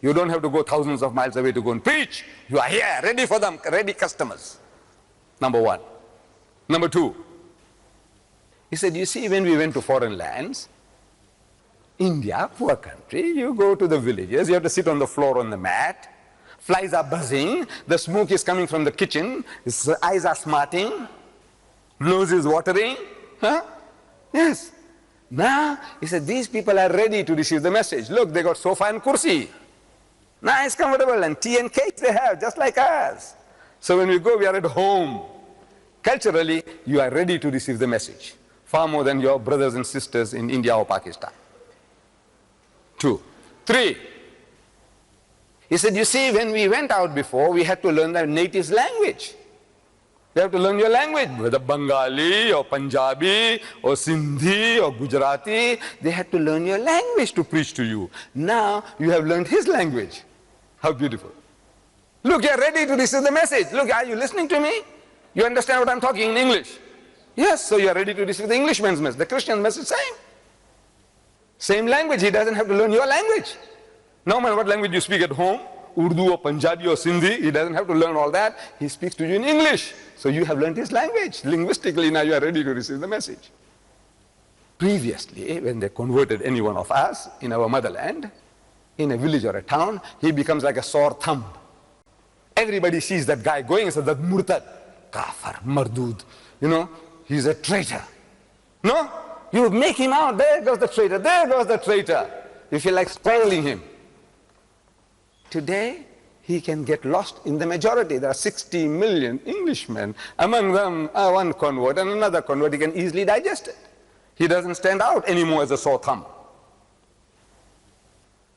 You don't have to go thousands of miles away to go and preach. You are here, ready for them, ready customers. Number one. Number two, he said, you see, when we went to foreign lands, India, poor country, you go to the villages, you have to sit on the floor on the mat, flies are buzzing, the smoke is coming from the kitchen, his eyes are smarting, nose is watering. Huh? Yes. Now, he said, these people are ready to receive the message. Look, they got sofa and kursi. Nice, comfortable, and tea and cake they have, just like us. So when we go, we are at home. Culturally, you are ready to receive the message, far more than your brothers and sisters in India or Pakistan. 2. 3. He said, you see, when we went out before, we had to learn the native's language. You have to learn your language, whether Bengali or Punjabi or Sindhi or Gujarati. They had to learn your language to preach to you. Now, you have learned his language. How beautiful. Look, you're ready to receive the message. Look, are you listening to me? You understand what I'm talking in English? Yes, so you're ready to receive the Englishman's message. The Christian's message, same. Same language, he doesn't have to learn your language. No matter what language you speak at home, Urdu or Punjabi or Sindhi, he doesn't have to learn all that. He speaks to you in English. So you have learned his language. Linguistically, now you are ready to receive the message. Previously, when they converted any one of us in our motherland, in a village or a town, he becomes like a sore thumb. Everybody sees that guy going and says, that murtad, kafir, mardud, you know, he's a traitor. No? You make him out, there goes the traitor, there goes the traitor. You feel like spoiling him. Today, he can get lost in the majority. There are 60 million Englishmen. Among them, one convert and another convert, he can easily digest it. He doesn't stand out anymore as a sore thumb.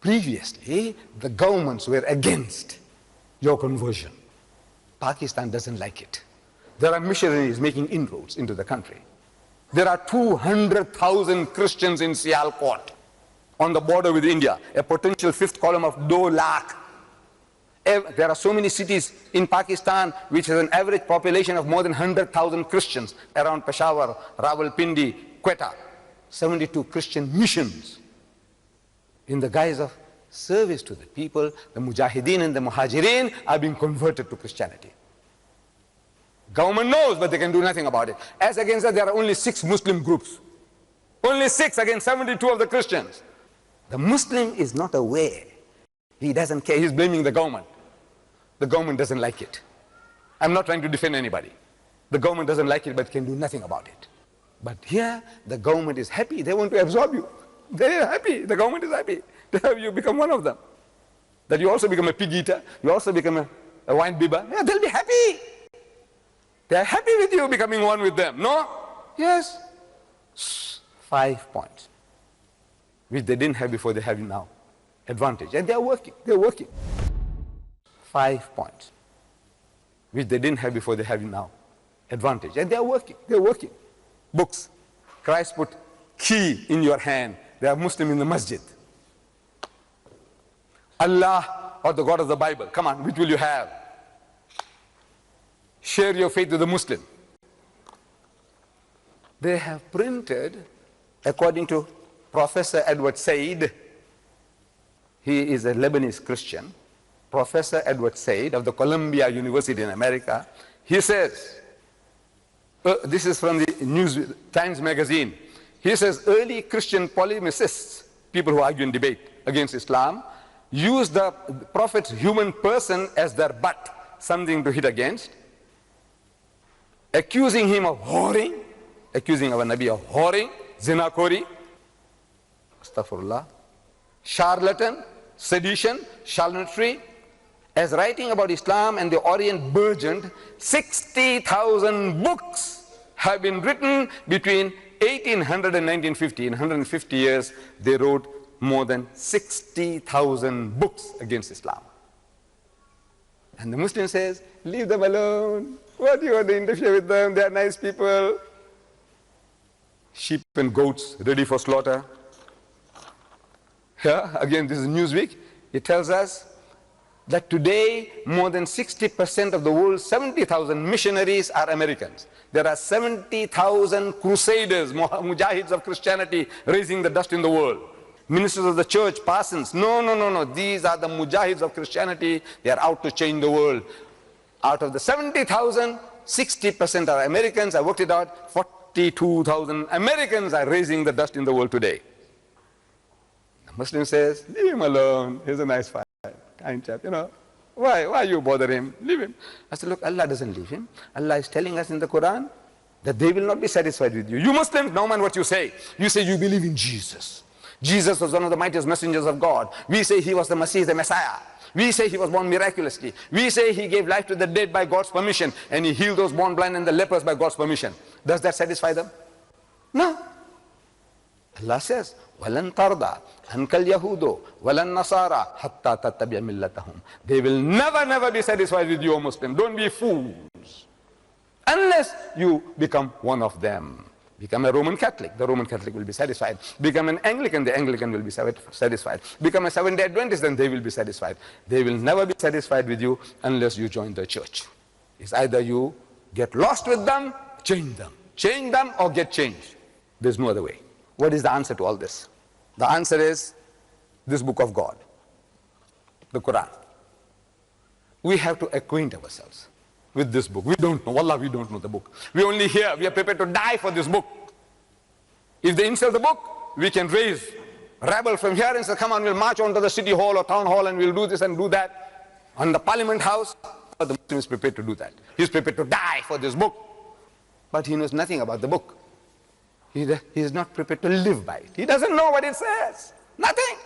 Previously, the governments were against your conversion. Pakistan doesn't like it. There are missionaries making inroads into the country. There are 200,000 Christians in Sialkot on the border with India, a potential fifth column of 2 lakh. There are so many cities in Pakistan which has an average population of more than 100,000 Christians around Peshawar, Rawalpindi, Quetta. 72 Christian missions in the guise of service to the people. The Mujahideen and the Muhajirin are being converted to Christianity. Government knows, but they can do nothing about it. As against that, there are only 6 Muslim groups. Only 6 against 72 of the Christians. The Muslim is not aware. He doesn't care. He's blaming the government. The government doesn't like it. I'm not trying to defend anybody. The government doesn't like it, but can do nothing about it. But here, the government is happy. They want to absorb you. They are happy. The government is happy to have you become one of them. That you also become a pig eater. You also become a wine bibber. Yeah, they'll be happy. They are happy with you becoming one with them. No? Yes. 5 points, which they didn't have before, they have now. Advantage. And they are working. They are working. 5 points, which they didn't have before, they have now. Advantage. And they are working. They are working. Books. Christ put key in your hand. They are Muslim in the masjid. Allah or the God of the Bible. Come on, which will you have? Share your faith with the Muslim. They have printed, according to Professor Edward Said, he is a Lebanese Christian, Professor Edward Said of the Columbia University in America. He says, this is from the Times magazine, he says early Christian polemicists, people who argue in debate against Islam, used the Prophet's human person as their butt, something to hit against, accusing him of whoring, accusing our Nabi of whoring, zinakori, astaghfirullah, charlatan, sedition, charlatanry. As writing about Islam and the Orient burgeoned, 60,000 books have been written between 1800 and 1950. In 150 years, they wrote more than 60,000 books against Islam. And the Muslim says, leave them alone. What do you want to interfere with them? They are nice people. Sheep and goats ready for slaughter. Yeah, again, this is Newsweek. It tells us that today more than 60% of the world's 70,000 missionaries are Americans. There are 70,000 crusaders, mujahids of Christianity raising the dust in the world. ministers of the church, parsons. No, no, no, no. These are the mujahids of Christianity. They are out to change the world. Out of the 70,000, 60% are Americans. I worked it out. 42,000 Americans are raising the dust in the world today. The Muslim says, leave him alone. He's a nice fine, kind chap, you know. Why you bother him? Leave him. I said, look, Allah doesn't leave him. Allah is telling us in the Quran that they will not be satisfied with you. You Muslims, no man what you say. You say you believe in Jesus. Jesus was one of the mightiest messengers of God. We say he was the Messiah, the Messiah. We say he was born miraculously. We say he gave life to the dead by God's permission, and he healed those born blind and the lepers by God's permission. Does that satisfy them? No. Allah says, وَلَن تَرْضَى عَنْكَ الْيَهُودُ وَلَن نَصَارَى حَتَّى تَتَّبِعَ مِلَّتَهُمْ. They will never be satisfied with you, O Muslim. Don't be fools. Unless you become one of them. Become a Roman Catholic, the Roman Catholic will be satisfied. Become an Anglican, the Anglican will be satisfied. Become a Seventh-day Adventist, then they will be satisfied. They will never be satisfied with you unless you join the church. It's either you get lost with them, change them or get changed. There's no other way. What is the answer to all this? The answer is this book of God, the Quran. We have to acquaint ourselves with this book. We don't know. Wallah, we don't know the book. We only hear. We are prepared to die for this book. If they insult the book, we can raise rebel from here and say, come on, we'll march on to the city hall or town hall and we'll do this and do that. On the parliament house, the Muslim is prepared to do that. He's prepared to die for this book. But he knows nothing about the book. He is not prepared to live by it. He doesn't know what it says. Nothing.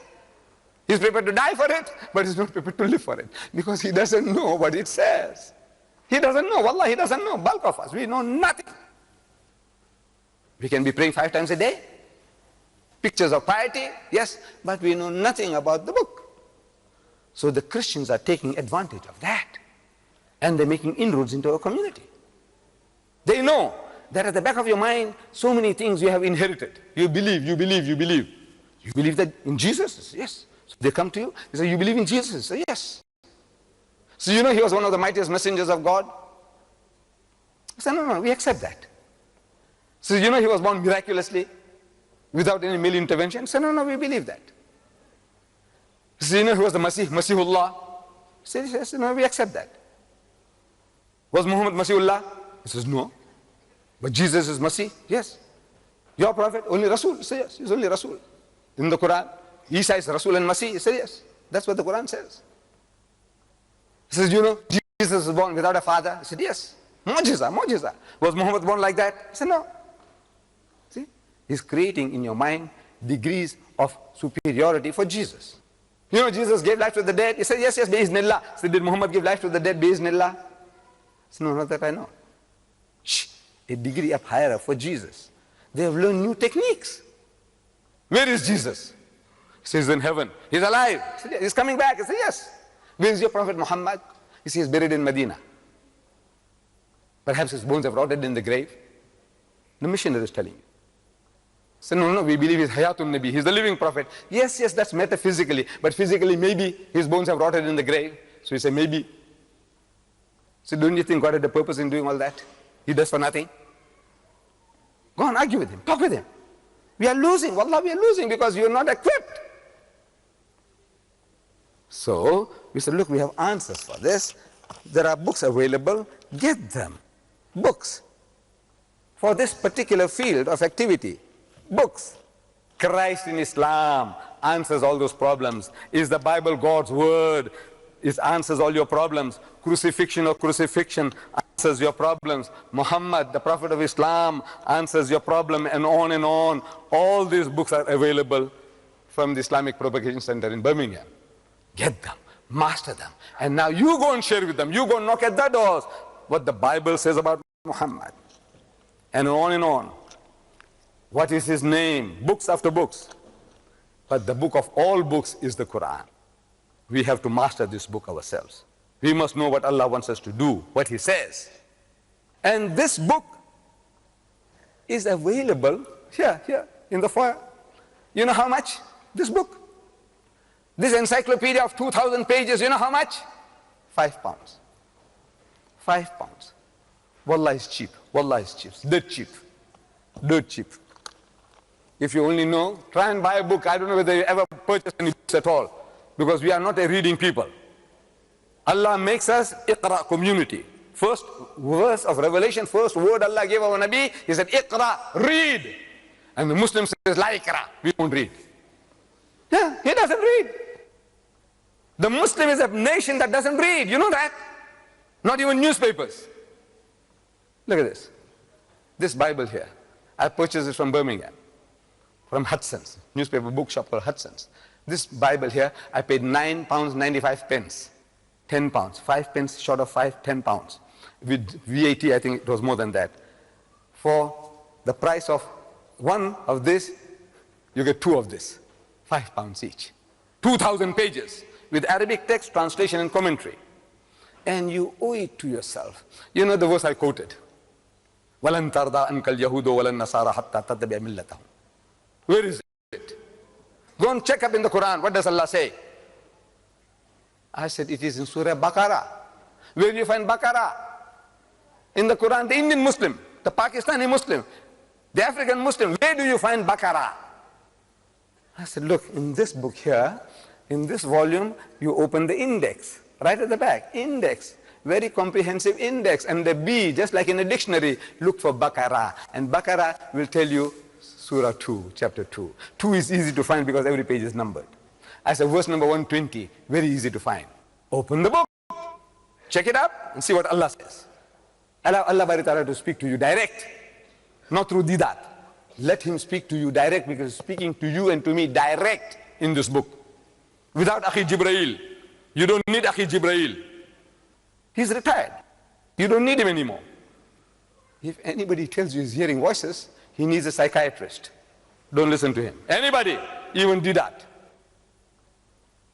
He's prepared to die for it, but he's not prepared to live for it. Because he doesn't know what it says. He doesn't know. Wallah, he doesn't know. Bulk of us, we know nothing. We can be praying 5 times a day. Pictures of piety, yes, but we know nothing about the book. So the Christians are taking advantage of that. And they're making inroads into our community. They know that at the back of your mind, so many things you have inherited. You believe. You believe that in Jesus? Yes. So they come to you, they say, you believe in Jesus? Say, yes. So you know he was one of the mightiest messengers of God? I said, no, we accept that. So you know he was born miraculously, without any male intervention? I said, no, we believe that. So you know he was the Masihullah? I said, yes, no, we accept that. Was Muhammad Masihullah? He says, no. But Jesus is Masih? Yes. Your prophet? Only Rasul? He says, yes, he's only Rasul. In the Quran, Isa is Rasul and Masih? He says, yes. That's what the Quran says. He says, you know, Jesus was born without a father? He said, yes. Mu'jiza. Was Muhammad born like that? He said, no. See? He's creating in your mind degrees of superiority for Jesus. You know, Jesus gave life to the dead? He said, yes, bi'iznillah. So did Muhammad give life to the dead? Bi'iznillah? So no, not that I know. Shh. A degree up higher for Jesus. They have learned new techniques. Where is Jesus? He says, in heaven. He's alive. He said, he's coming back. He said, yes. Where is your prophet Muhammad? He says, he's buried in Medina. Perhaps his bones have rotted in the grave. The missionary is telling you. So no, we believe he's Hayatun Nabi. He's the living prophet. Yes, that's metaphysically. But physically, maybe his bones have rotted in the grave. So he said, maybe. So don't you think God had a purpose in doing all that? He does for nothing. Go on, argue with him. Talk with him. We are losing. Wallah, we are losing because you are not equipped. So we said, look, we have answers for this. There are books available. Get them. Books. For this particular field of activity. Books. Christ in Islam answers all those problems. Is the Bible God's word? It answers all your problems. Crucifixion answers your problems. Muhammad, the Prophet of Islam, answers your problem, and on and on. All these books are available from the Islamic Propagation Center in Birmingham. Get them, master them, and now you go and share with them. You go and knock at their doors what the Bible says about Muhammad, and on and on. What is his name? Books after books. But the book of all books is the Quran. We have to master this book ourselves. We must know what Allah wants us to do, what He says. And this book is available here in the foyer. You know how much? This book. This encyclopedia of 2,000 pages, you know how much? £5. £5. Wallah is cheap. Wallah is cheap. Dirt cheap. If you only know, try and buy a book. I don't know whether you ever purchase any books at all, because we are not a reading people. Allah makes us Iqra community. First verse of Revelation, first word Allah gave our Nabi, he said, Iqra, read. And the Muslim says, La Iqra, we don't read. Yeah, he doesn't read. The Muslim is a nation that doesn't read. You know that? Not even newspapers. Look at this. This Bible here. I purchased it from Birmingham, from Hudson's, newspaper bookshop called Hudson's. This Bible here, I paid £9.95. 10 pounds, 5 pence short of 10 pounds. With VAT, I think it was more than that. For the price of one of this, you get two of this, £5 each. 2,000 pages with Arabic text, translation and commentary. And you owe it to yourself. You know the verse I quoted. وَلَن تَرْضَى أَنْكَ الْيَهُودُ وَلَا النَّصَارَى حَتَّى تَتَّبِعَ مِلَّتَهُمْ. Where is it? Go and check up in the Quran. What does Allah say? I said, it is in Surah Baqarah. Where do you find Baqarah? In the Quran, the Indian Muslim, the Pakistani Muslim, the African Muslim, where do you find Baqarah? I said, look, in this book here, in this volume, you open the index, right at the back, index, very comprehensive index, and the B, just like in a dictionary, look for Baqarah, and Baqarah will tell you Surah 2, chapter 2. 2 is easy to find because every page is numbered. I said, verse number 120, very easy to find. Open the book, check it up, and see what Allah says. Allow Allah Bari Ta'ala to speak to you direct, not through Deedat. Let him speak to you direct, because he's speaking to you and to me direct in this book. Without Akhi Jibreel. You don't need Akhi Jibreel. He's retired. You don't need him anymore. If anybody tells you he's hearing voices, he needs a psychiatrist. Don't listen to him. Anybody, even Deedat.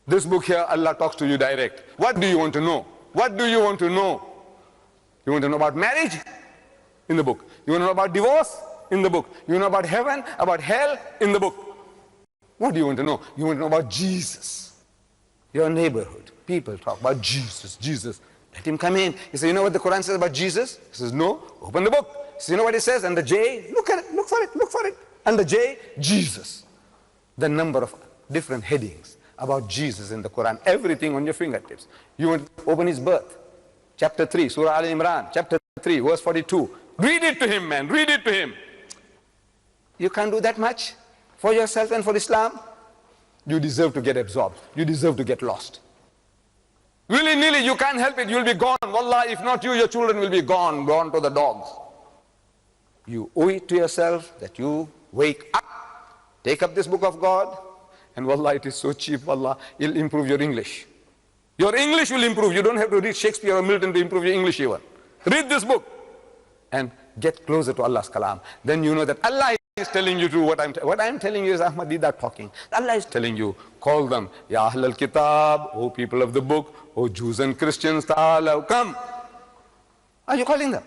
This book here, Allah talks to you direct. What do you want to know? What do you want to know? You want to know about marriage? In the book. You want to know about divorce? In the book. You want to know about heaven, about hell? In the book. What do you want to know? You want to know about Jesus. Your neighborhood. People talk about Jesus, Jesus. Let him come in. He says, you know what the Quran says about Jesus? He says, no. Open the book. He says, you know what it says? And the J, look at it, look for it, look for it. And the J, Jesus. The number of different headings about Jesus in the Quran, everything on your fingertips. You want to open his birth. Chapter 3, Surah Al-Imran, chapter 3, verse 42. Read it to him, man, read it to him. You can't do that much for yourself and for Islam. You deserve to get absorbed. You deserve to get lost. Willy-nilly, you can't help it, you'll be gone. Wallah, if not you, your children will be gone, gone to the dogs. You owe it to yourself that you wake up, take up this book of God, and wallah, it is so cheap, wallah, it'll improve your English. Your English will improve. You don't have to read Shakespeare or Milton to improve your English even. Read this book and get closer to Allah's kalam. Then you know that Allah is telling you to what I'm telling you is Ahmed Deedat talking. Allah is telling you, call them, Ya Ahl al-Kitab, O people of the book, O Jews and Christians, ta'ala, come. Are you calling them?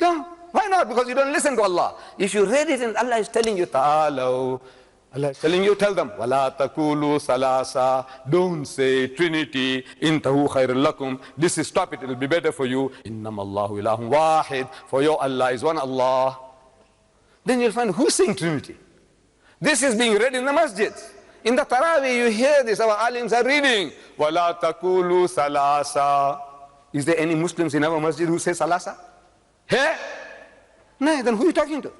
No. Why not? Because you don't listen to Allah. If you read it and Allah is telling you, ta'ala, Allah is telling you, tell them, وَلَا تَقُولُوا ثَلَاثًا. Don't say Trinity. إِنْتَهُ خَيْرٌ لَكُمْ. This is, stop it, it will be better for you. إِنَّمَا اللَّهُ إِلَهٌ وَاحِدٌ. For your Allah is one Allah. Then you'll find who's saying Trinity. This is being read in the masjids. In the Taraweeh, you hear this, our alims are reading. وَلَا تَقُولُوا ثَلَاثًا. Is there any Muslims in our masjid who say Salasa? Hey? No, then who are you talking to?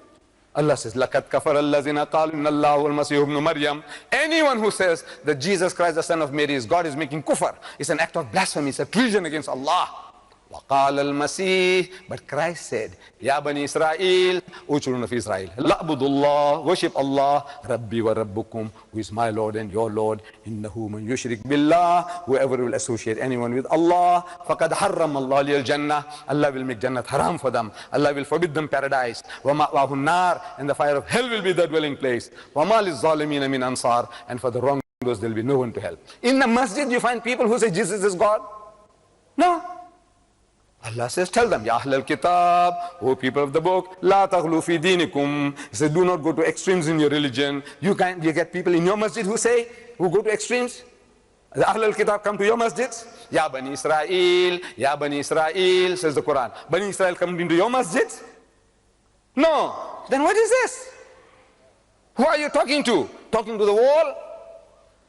Allah says, لَقَدْ كَفَرَ الَّذِينَ قَالُوا إِنَّ اللَّهُ وَالْمَسِيحُ ابْنُ مَرْيَمَ. Anyone who says that Jesus Christ, the son of Mary, is God, is making kufr. It's an act of blasphemy. It's a treason against Allah. وَقَالَ الْمَسِيحُ. But Christ said, Ya Bani Israel, O children of Israel, لَعْبُدُ اللَّهِ, worship Allah, Rabbi wa Rabbukum, who is my Lord and your Lord. إِنَّهُ مَنْ يُشْرِكْ بِاللَّهِ. Whoever will associate anyone with Allah, فَقَدْ حَرَّمَ اللَّهُ لِيَ الْجَنَّةِ. Allah will make Jannat haram for them. Allah will forbid them paradise. وَمَأْوَاهُ النَّارِ. And the fire of hell will be their dwelling place. وَمَا لِلظَّالِمِينَ مِنْ أَنصَارٍ. And for the wrongdoers there will be no one to help. In the masjid you find people who say Jesus is God? No. Allah says, tell them, Ya Ahl al-Kitab, O people of the book, La taghlu fi dinikum. He says, do not go to extremes in your religion. You get people in your masjid who go to extremes. The Ahl al-Kitab come to your masjids. Ya Bani Israel, Ya Bani Israel, says the Quran. Bani Israel come into your masjids? No. Then what is this? Who are you talking to? Talking to the wall?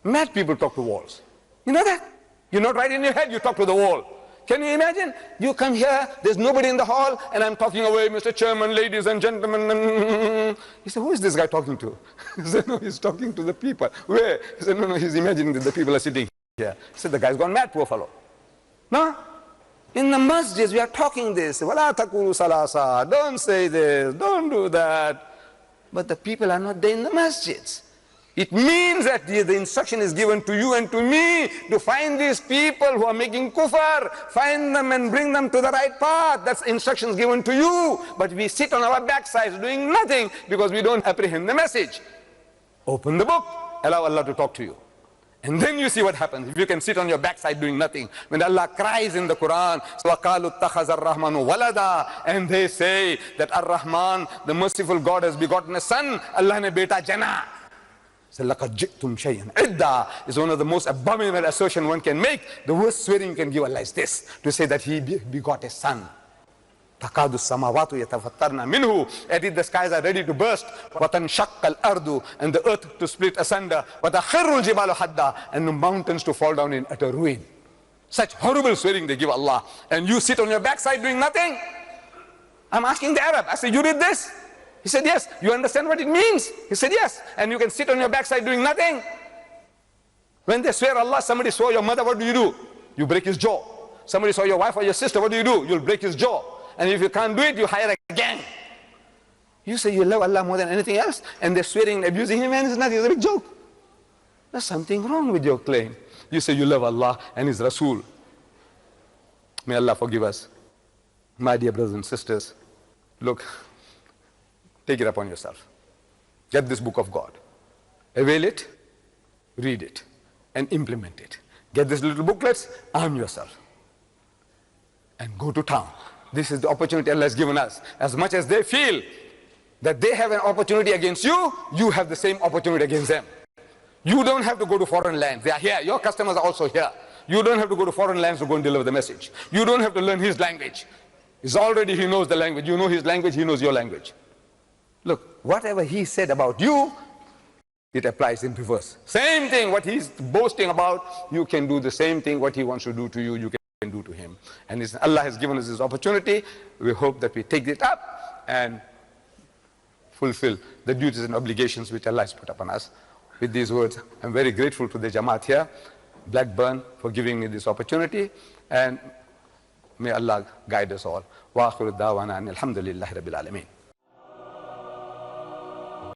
Mad people talk to walls. You know that? You're not right in your head, you talk to the wall. Can you imagine? You come here, there's nobody in the hall, and I'm talking away, Mr. Chairman, ladies and gentlemen. He said, who is this guy talking to? He said, no, he's talking to the people. Where? He said, no, he's imagining that the people are sitting here. He said, the guy's gone mad, poor fellow. No? In the masjids, we are talking this. Wala takulu salasa. Don't say this, don't do that. But the people are not there in the masjids. It means that the instruction is given to you and to me to find these people who are making kufr, find them and bring them to the right path. That's instructions given to you. But we sit on our backsides doing nothing because we don't apprehend the message. Open the book, allow Allah to talk to you. And then you see what happens. If you can sit on your backside doing nothing. When Allah cries in the Quran, وَقَالُوا اتَّخَذَ الرَّحْمَنُ وَلَدًا, and they say that Ar-Rahman, the merciful God, has begotten a son. Allah ne beta jana. So, لَقَدْ جِئْتُمْ شَيْئًا عِدًّا is one of the most abominable assertion one can make. The worst swearing you can give Allah is this, to say that he begot a son. تَقَادُ السَّمَاوَاتُ يَتَفَطَّرْنَ مِنْهُ, and if the skies are ready to burst, وَتَنْشَقَّ الْأَرْضُ, and the earth to split asunder, وَتَخِرُّ الْجِبَالُ حَدًّا, and the mountains to fall down in utter ruin. Such horrible swearing they give Allah. And you sit on your backside doing nothing. I'm asking the Arab, I said, you read this? He said, yes. You understand what it means? He said, yes. And you can sit on your backside doing nothing. When they swear Allah, somebody swore your mother, what do? You break his jaw. Somebody saw your wife or your sister, what do? You'll break his jaw. And if you can't do it, you hire a gang. You say you love Allah more than anything else, and they're swearing and abusing him, and it's nothing, it's a big joke. There's something wrong with your claim. You say you love Allah and His Rasul. May Allah forgive us. My dear brothers and sisters, look, take it upon yourself. Get this book of God. Avail it, read it, and implement it. Get these little booklets, arm yourself, and go to town. This is the opportunity Allah has given us. As much as they feel that they have an opportunity against you, you have the same opportunity against them. You don't have to go to foreign lands. They are here. Your customers are also here. You don't have to go to foreign lands to go and deliver the message. You don't have to learn his language. He knows the language. You know his language, he knows your language. Look, whatever he said about you, it applies in reverse. Same thing, what he's boasting about, you can do the same thing. What he wants to do to you, you can do to him. And Allah has given us this opportunity. We hope that we take it up and fulfill the duties and obligations which Allah has put upon us. With these words, I'm very grateful to the Jamaat here, Blackburn, for giving me this opportunity, and may Allah guide us all. Wa akhiru da'wana alhamdulillahi rabbil alameen.